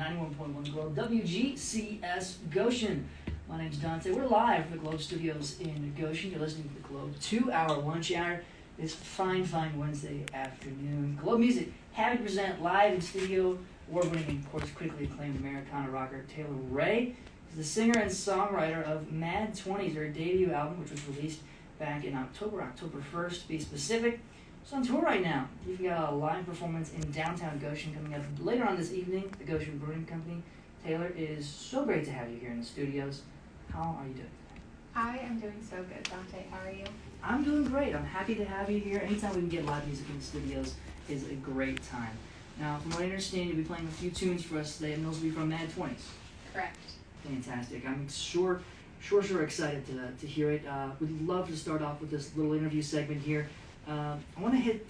91.1 Globe, WGCS Goshen. My name's Dante. We're live from the Globe Studios in Goshen. You're listening to the Globe 2-hour lunch hour this fine Wednesday afternoon. Globe Music, happy to present live in studio, award-winning and, of course, critically acclaimed Americana rocker Taylor Rae. She's the singer and songwriter of Mad Twenties, her debut album, which was released back in October 1st to be specific. She's on tour right now. You've got a live performance in downtown Goshen coming up later on this evening, the Goshen Brewing Company. Taylor, it is so great to have you here in the studios. How are you doing today? I am doing so good, Dante. How are you? I'm doing great. I'm happy to have you here. Anytime we can get live music in the studios is a great time. Now, from what I understand, you'll be playing a few tunes for us today, and those will be from Mad Twenties. Correct. Fantastic. I'm sure excited to hear it. We'd love to start off with this little interview segment here. I want to hit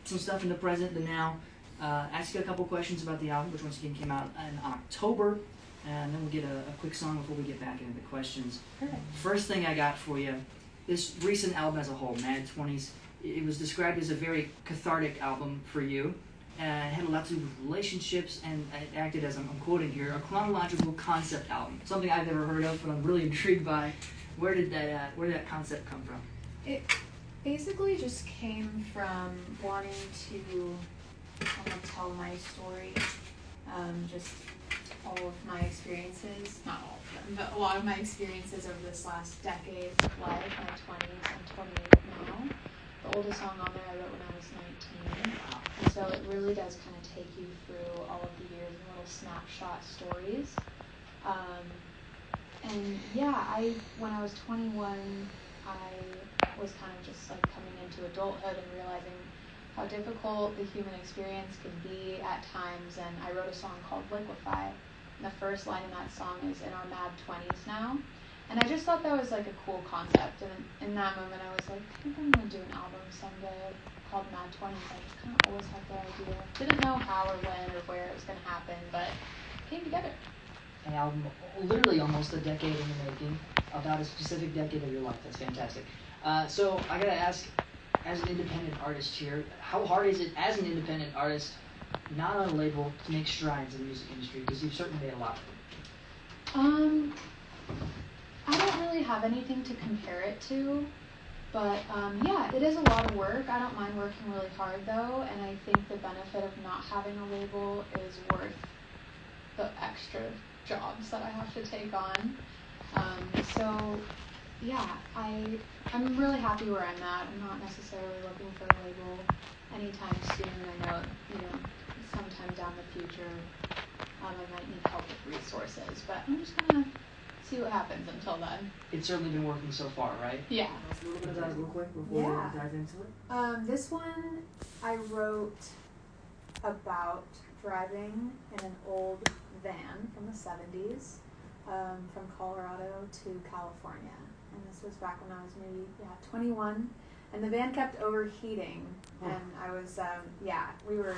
some stuff in the present, the now. Ask you a couple questions about the album, which once again came out in October, and then we'll get a quick song before we get back into the questions. Perfect. First thing I got for you, this recent album as a whole, Mad Twenties, it was described as a very cathartic album for you. It had a lot to do with relationships, and it acted as, I'm quoting here, a chronological concept album. Something I've never heard of, but I'm really intrigued by. Where did that concept come from? It basically just came from wanting to tell my story, just all of my experiences, not all of them, but a lot of my experiences over this last decade of life, my 20s, I'm 28 now. The oldest song on there I wrote when I was 19. And so it really does kind of take you through all of the years and little snapshot stories. And yeah, when I was 21, I was kind of just like coming into adulthood and realizing how difficult the human experience can be at times. And I wrote a song called Liquefy. And the first line in that song is "in our mad 20s now." And I just thought that was like a cool concept. And in that moment, I was like, I think I'm going to do an album someday called Mad 20s. I just kind of always had the idea. Didn't know how or when or where it was going to happen, but it came together. An album literally almost a decade in the making, about a specific decade of your life. That's fantastic. So I got to ask, as an independent artist here, how hard is it as an independent artist, not on a label, to make strides in the music industry? Because you've certainly made a lot of them. I don't really have anything to compare it to, but yeah, it is a lot of work. I don't mind working really hard though, and I think the benefit of not having a label is worth the extra jobs that I have to take on. So yeah, I'm really happy where I'm at. I'm not necessarily looking for a label anytime soon. I know, sometime down the future, I might need help with resources, but I'm just gonna see what happens until then. It's certainly been working so far, right? Yeah. Let's do a little bit of that real quick before we dive into it. This one I wrote about driving in an old van from the 70s, from Colorado to California. And this was back when I was maybe 21, and the van kept overheating, and I was we were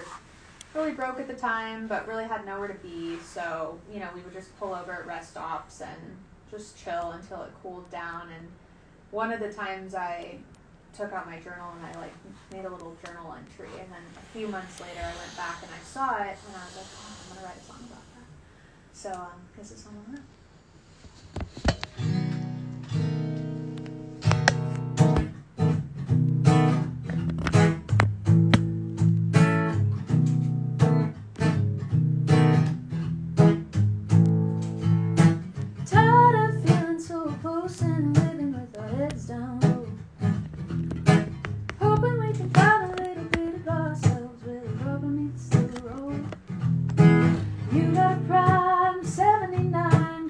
really broke at the time, but really had nowhere to be, so we would just pull over at rest stops and just chill until it cooled down. And one of the times I took out my journal and I made a little journal entry, and then a few months later I went back and I saw it and I was like, I'm gonna write a song about that. So this is Song on That. You got a prime 79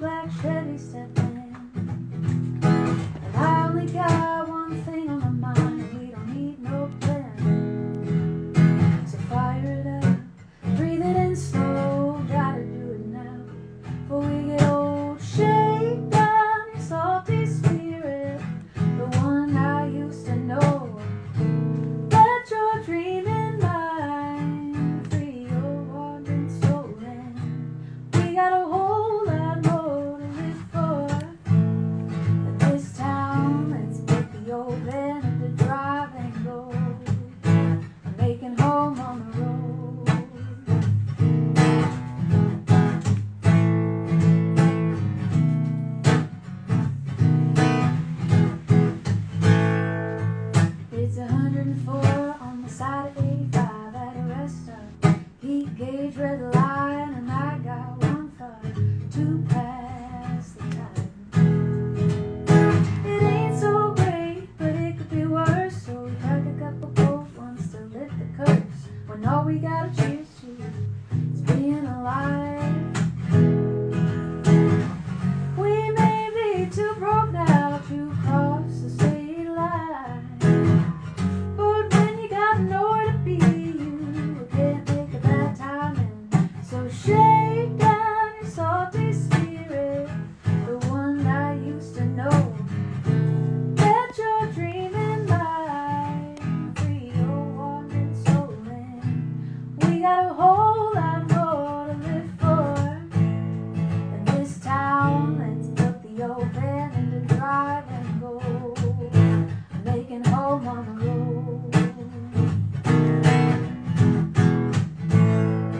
204 on the side of 85 at a rest stop. Heat gauge, red line, and I got one thought to pass the time. It ain't so great, but it could be worse. So we crack a couple cold ones to lift the curse. When all we gotta cheers to is being alive. We may be too broke now to cross the state line, but when you got nowhere to be, you can't make a bad timing. So shake down your salty spirit, the one I used to know. Let your dreaming mind free your wandering soul. And we got a whole lot more to live for in this town. Let's put the old van into drive and go, making home on the road.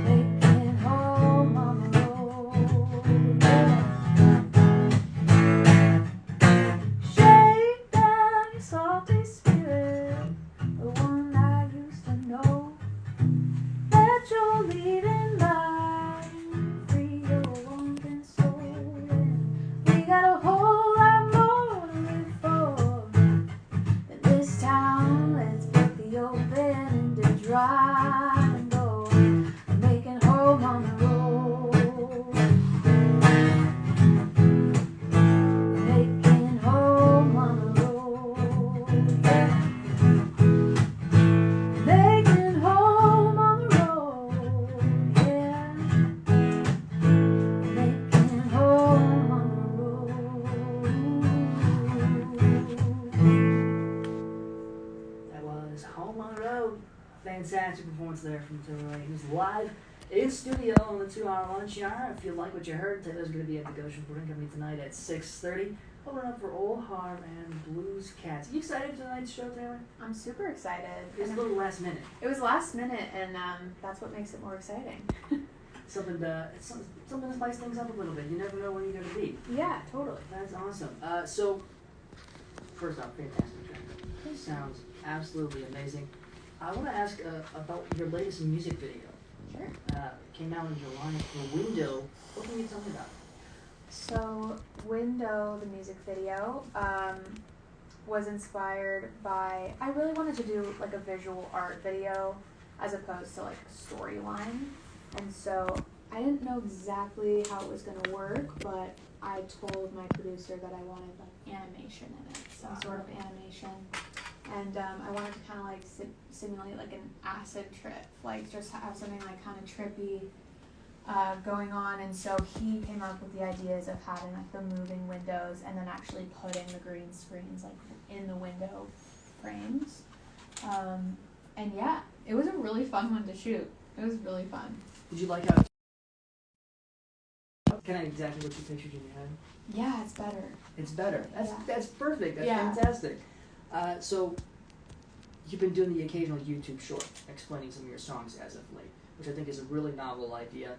Making home on the road. Yeah. Shake down your salty spirit, the one I used to know. Let your leading mind free your wandering soul. And we got a whole lot more to live for in this town. Let's put the old van into drive and go, making home on the road. Making home on the road. Yeah. Making home on the road. Yeah. Making home on the road. That was Home on the Road. Fantastic performance there from Taylor Rae, who's live in studio on the 2-hour lunch hour. If you like what you heard, Taylor's going to be at the Goshen Brewing Company tonight at 6:30. Opening up for Old Harm and Blues Cats. You excited for tonight's show, Taylor? I'm super excited. It was a little last minute. It was last minute, and that's what makes it more exciting. Something to spice things up a little bit. You never know where you're going to be. Yeah, totally. That's awesome. So, first off, fantastic track. This sounds absolutely amazing. I want to ask about your latest music video. Sure. Came out in July for Window. What can you tell me about it? So, Window, the music video, was inspired by, I really wanted to do like a visual art video as opposed to like a storyline. And so I didn't know exactly how it was going to work, but I told my producer that I wanted like animation in it, some sort of animation. And I wanted to kind of like simulate like an acid trip, like just have something like kind of trippy going on. And so he came up with the ideas of having like the moving windows and then actually putting the green screens like in the window frames. And yeah, it was a really fun one to shoot. It was really fun. Did you like how? Kind of exactly what you pictured in your head. Yeah, it's better. It's better. That's perfect. That's Yeah. fantastic. So you've been doing the occasional YouTube short explaining some of your songs as of late, which I think is a really novel idea.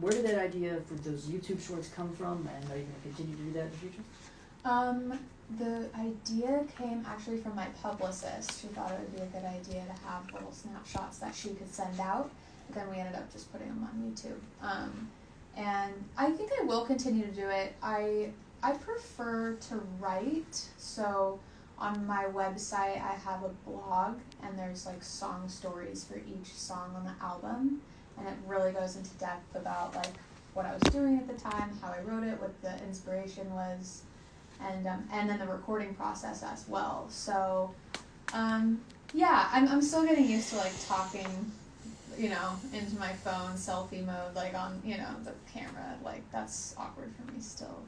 Where did that idea for those YouTube shorts come from, and are you going to continue to do that in the future? The idea came actually from my publicist, who thought it would be a good idea to have little snapshots that she could send out. But then we ended up just putting them on YouTube. And I think I will continue to do it. I prefer to write, so on my website I have a blog, and there's like song stories for each song on the album, and it really goes into depth about like what I was doing at the time, how I wrote it, what the inspiration was, and then the recording process as well. So yeah, I'm still getting used to like talking, into my phone, selfie mode, like on, the camera. Like, that's awkward for me still.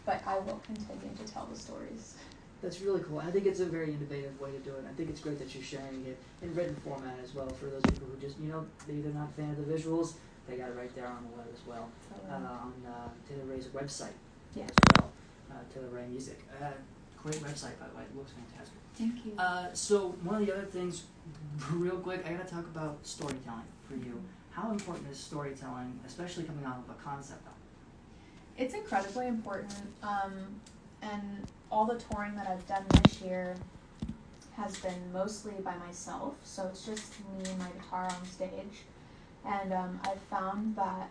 But I will continue to tell the stories. That's really cool. I think it's a very innovative way to do it. I think it's great that you're sharing it in written format as well for those people who just, maybe they're not a fan of the visuals. They got it right there on the web as well. On Taylor Rae's website as well. Taylor Rae Music. Great website, by the way. It looks fantastic. Thank you. So one of the other things, real quick, I got to talk about storytelling for you. How important is storytelling, especially coming out of a concept album? It's incredibly important, and all the touring that I've done this year has been mostly by myself, so it's just me and my guitar on stage. And I've found that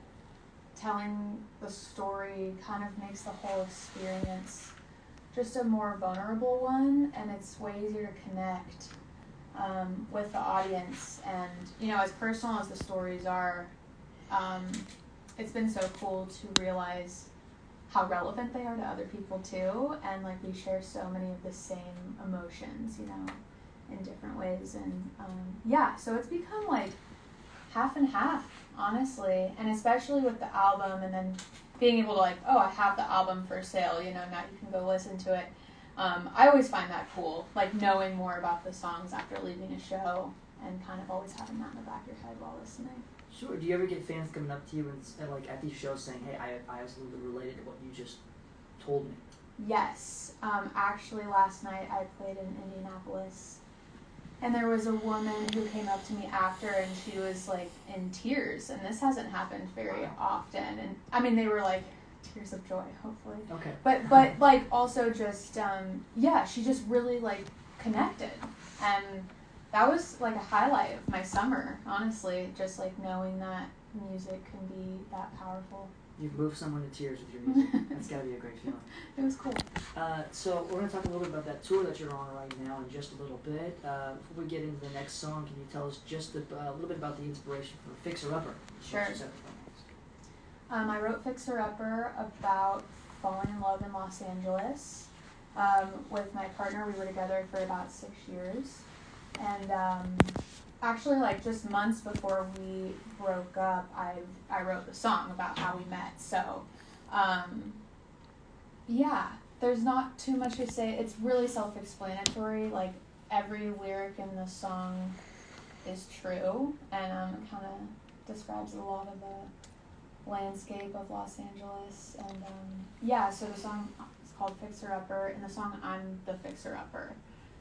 telling the story kind of makes the whole experience just a more vulnerable one, and it's way easier to connect with the audience. And, you know, as personal as the stories are, it's been so cool to realize how relevant they are to other people too, and like we share so many of the same emotions, you know, in different ways. And yeah, so it's become like half and half, honestly, and especially with the album, and then being able to like, oh, I have the album for sale, you know, now you can go listen to it. I always find that cool, like knowing more about the songs after leaving a show, and kind of always having that in the back of your head while listening. Sure. Do you ever get fans coming up to you and like at these shows saying, "Hey, I absolutely related to what you just told me"? Yes. Actually, last night I played in Indianapolis, and there was a woman who came up to me after, and she was like in tears, and this hasn't happened very often. And I mean, they were like tears of joy, hopefully. Okay. But like also just yeah, she just really like connected, and that was like a highlight of my summer, honestly, just like knowing that music can be that powerful. You've moved someone to tears with your music. That's got to be a great feeling. It was cool. So we're going to talk a little bit about that tour that you're on right now in just a little bit. Before we get into the next song, can you tell us just a little bit about the inspiration for Fixer Upper? Sure. I wrote Fixer Upper about falling in love in Los Angeles with my partner. We were together for about 6 years. And actually, like just months before we broke up, I wrote the song about how we met. So, yeah, there's not too much to say. It's really self-explanatory. Like every lyric in the song is true, and it kind of describes a lot of the landscape of Los Angeles. And yeah, so the song is called Fixer Upper. In the song, I'm the fixer upper.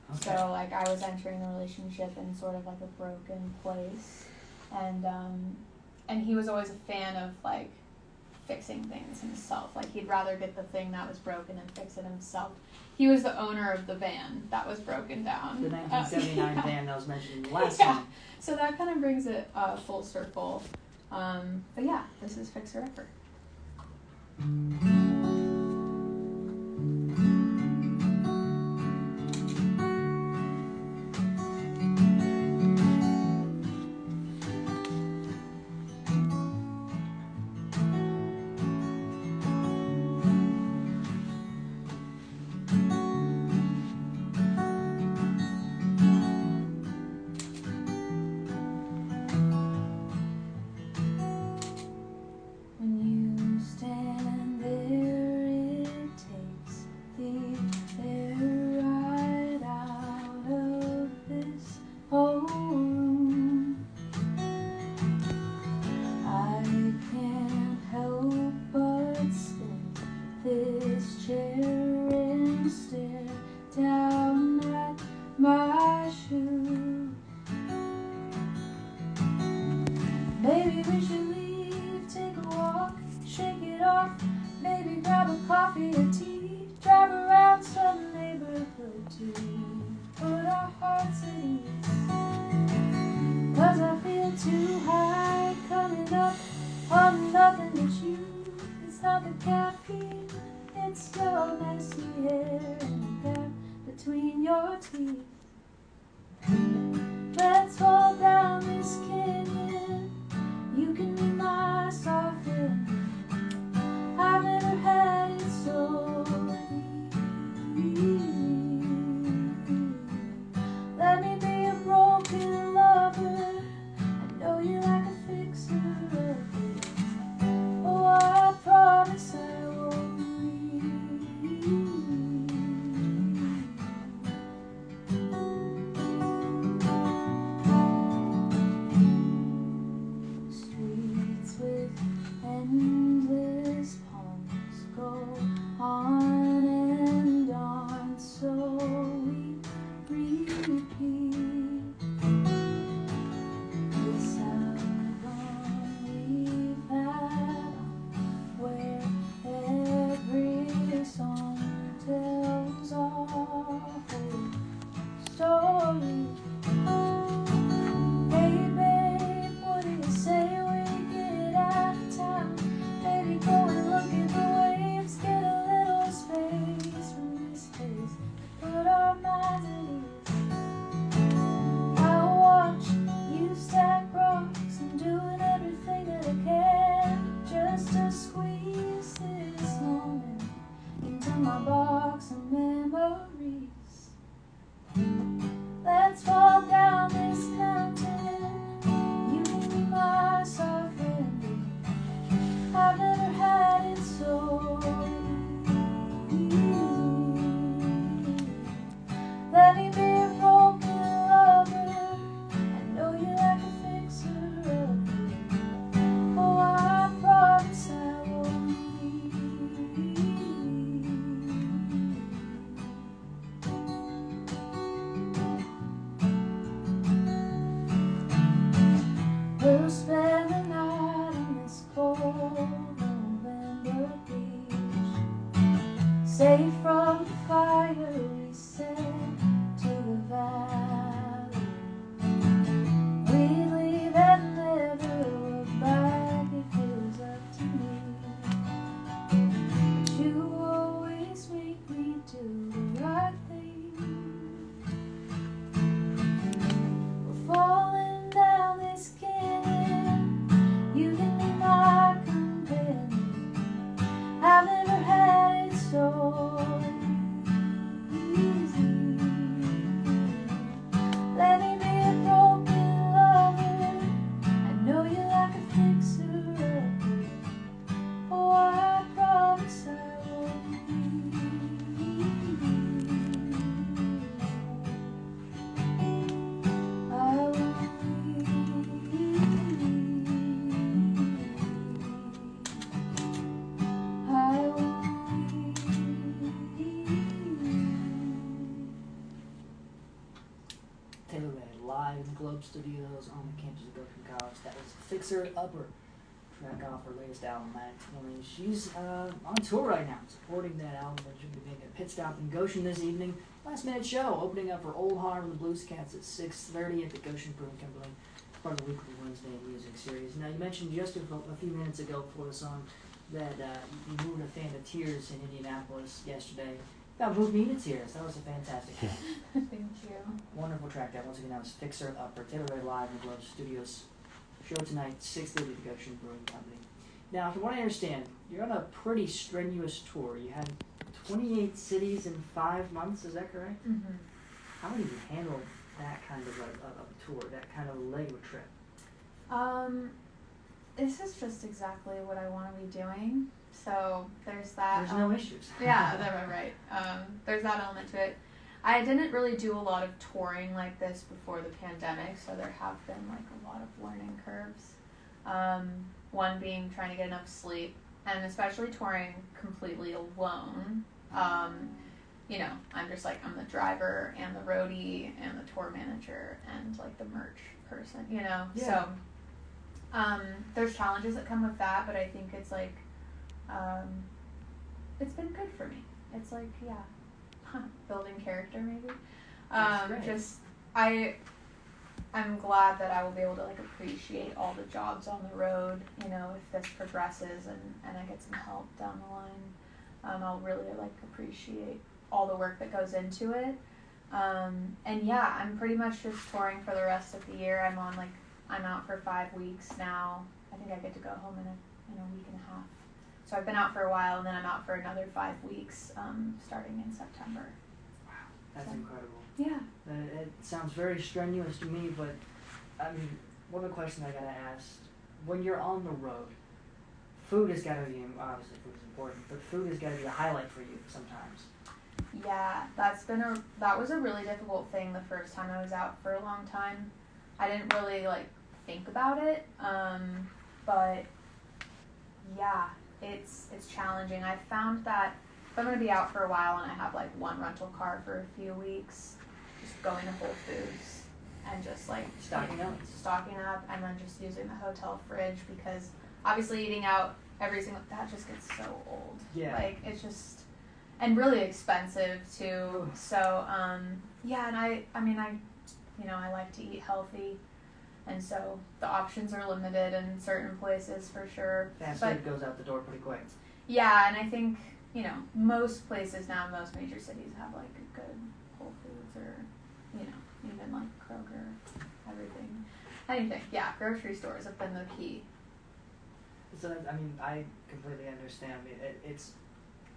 Okay. So, like, I was entering the relationship in sort of, like, a broken place, and he was always a fan of, like, fixing things himself. Like, he'd rather get the thing that was broken than fix it himself. He was the owner of the van that was broken down. The 1979 van that was mentioned in the last song. So that kind of brings it full circle. But, yeah, this is Fixer Upper. live in the Globe Studios on the campus of Goshen College. That was Fixer Upper, track off her latest album, Mad Twenties. She's on tour right now, supporting that album, and she'll be making a pit stop in Goshen this evening. Last minute show, opening up for Old Heart and the Blues Cats at 6:30 at the Goshen Brewing Company, part of the weekly Wednesday music series. Now, you mentioned just a few minutes ago before the song that you moved a fan to tears in Indianapolis yesterday. That moved me to tears. That was a fantastic track. Thank you. Wonderful track. That once again, that was Fixer Upper, Taylor Rae live in the Globe Studios. Show tonight, 6:30 at the Goshen Brewing Company. Now, from what I understand, you're on a pretty strenuous tour. You had 28 cities in 5 months. Is that correct? Mm-hmm. How do you handle that kind of a tour, that kind of Lego trip? This is just exactly what I want to be doing. So there's that. There's no issues. Yeah, that's right. There's that element to it. I didn't really do a lot of touring like this before the pandemic, so there have been like a lot of learning curves. One being trying to get enough sleep, and especially touring completely alone. You know, I'm just like, I'm the driver and the roadie and the tour manager and like the merch person, you know? Yeah. So, there's challenges that come with that, but I think it's like, it's been good for me. It's like, yeah, building character maybe. I'm glad that I will be able to like appreciate all the jobs on the road, you know, if this progresses and I get some help down the line. I'll really like appreciate all the work that goes into it. And yeah, I'm pretty much just touring for the rest of the year. I'm out for 5 weeks now. I think I get to go home in a week and a half. So I've been out for a while, and then I'm out for another 5 weeks, starting in September. Wow, that's incredible. Yeah. It sounds very strenuous to me, but I mean, one of the questions I gotta ask: when you're on the road, food has got to be, obviously food is important, but food has got to be a highlight for you sometimes. Yeah, that was a really difficult thing the first time I was out for a long time. I didn't really like think about it, but yeah, it's challenging. I found that if I'm gonna be out for a while and I have like one rental car for a few weeks, just going to Whole Foods and just like stocking up, and then just using the hotel fridge, because obviously eating out every single, that just gets so old. Yeah. Like it's just, and really expensive too. So yeah, and I like to eat healthy, and so the options are limited in certain places for sure. Fast food goes out the door pretty quick. Yeah, and I think, you know, most places now, most major cities have like a good Whole Foods, or, you know, even like Kroger, anything. Yeah, grocery stores have been the key. So I completely understand. I mean, it's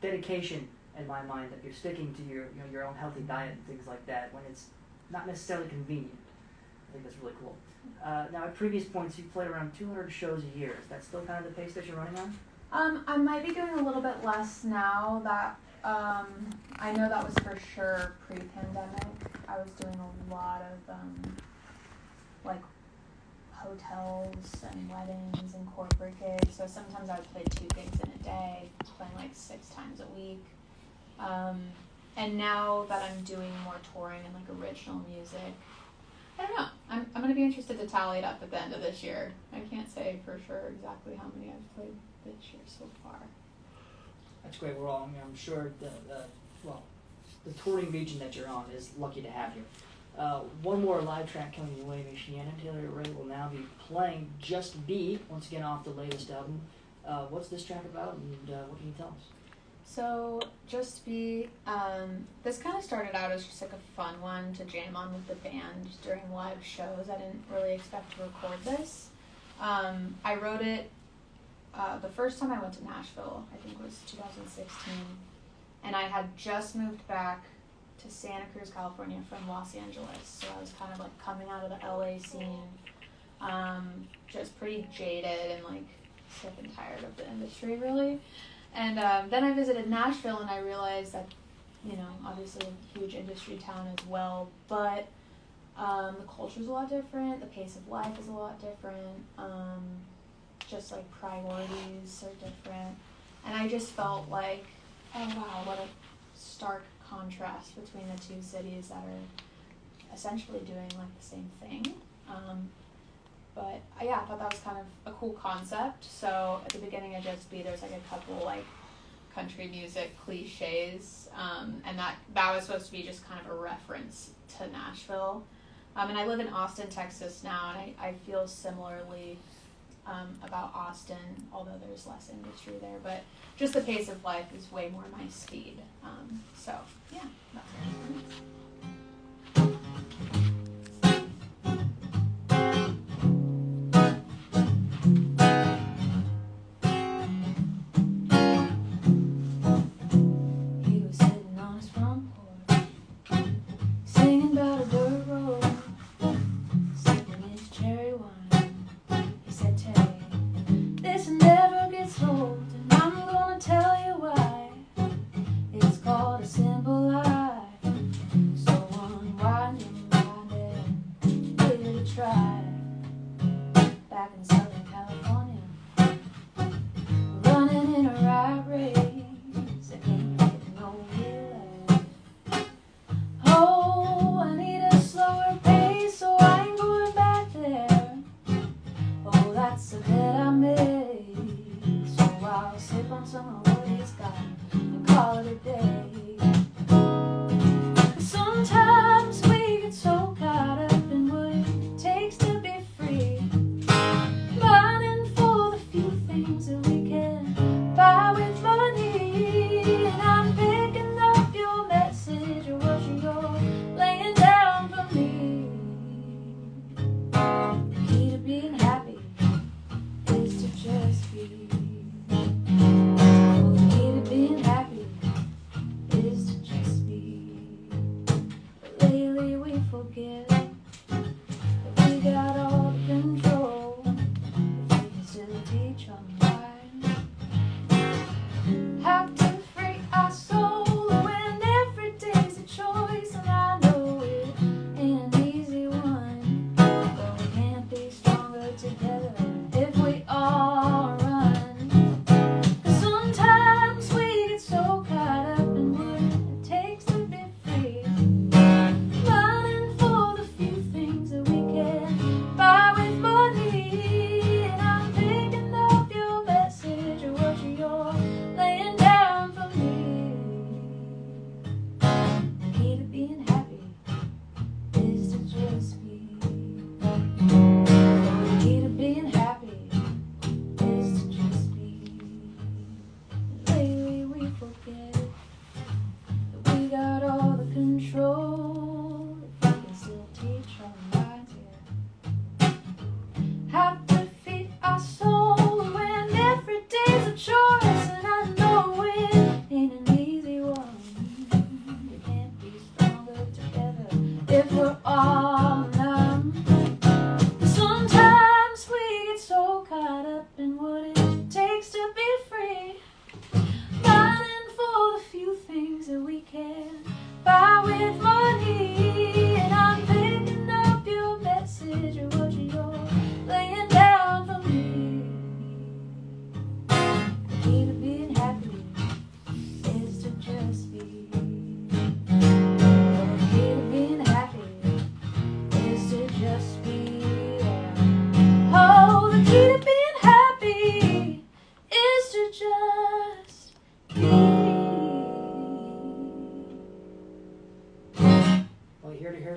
dedication in my mind that you're sticking to your own healthy diet and things like that when it's not necessarily convenient. I think that's really cool. Now, at previous points, you played around 200 shows a year. Is that still kind of the pace that you're running on? I might be doing a little bit less now. That I know that was for sure pre-pandemic. I was doing a lot of like hotels and weddings and corporate gigs. So sometimes I would play 2 gigs in a day, playing like 6 times a week. And now that I'm doing more touring and like original music, I don't know. I'm going to be interested to tally it up at the end of this year. I can't say for sure exactly how many I've played this year so far. That's great. I'm sure the touring region that you're on is lucky to have you. One more live track coming your way. Michiana Taylor Rae will now be playing Just Be, once again off the latest album. What's this track about, and what can you tell us? So, Just Be, this kind of started out as just like a fun one to jam on with the band during live shows. I didn't really expect to record this. I wrote it the first time I went to Nashville, I think it was 2016, and I had just moved back to Santa Cruz, California from Los Angeles, so I was kind of like coming out of the LA scene, just pretty jaded and like sick and tired of the industry really. And then I visited Nashville, and I realized that, you know, obviously a huge industry town as well, but the culture's a lot different, the pace of life is a lot different, just like priorities are different, and I just felt like, oh wow, what a stark contrast between the two cities that are essentially doing like the same thing. But yeah, I thought that was kind of a cool concept. So at the beginning of Just Be, there's like a couple like country music cliches, and that was supposed to be just kind of a reference to Nashville. And I live in Austin, Texas now, and I feel similarly about Austin, although there's less industry there, but just the pace of life is way more my speed. So yeah, that's it.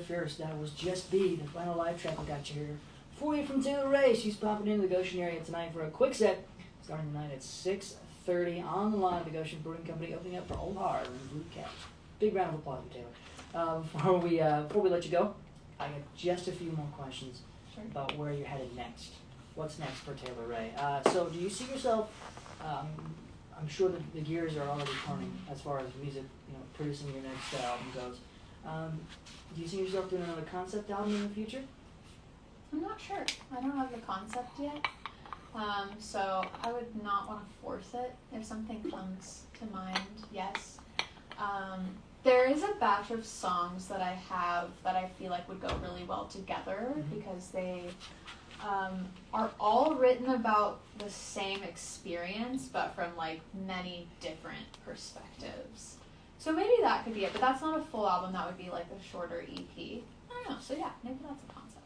First, that was Just Be, the final live track we got you here for you from Taylor Rae. She's popping into the Goshen area tonight for a quick set, starting the night at 6:30 on the line. The Goshen Brewing Company opening up for Old Harbor and Blue Cat. Big round of applause for Taylor. Before we let you go, I got just a few more questions about where you're headed next. What's next for Taylor Rae? So, do you see yourself? I'm sure that the gears are already turning as far as music, producing your next album goes. Do you see yourself doing another concept album in the future? I'm not sure. I don't have the concept yet. So I would not want to force it. If something comes to mind, yes. There is a batch of songs that I have that I feel like would go really well together because they are all written about the same experience but from like many different perspectives. So maybe that could be it, but that's not a full album. That would be like a shorter EP. I don't know. So yeah, maybe that's a concept.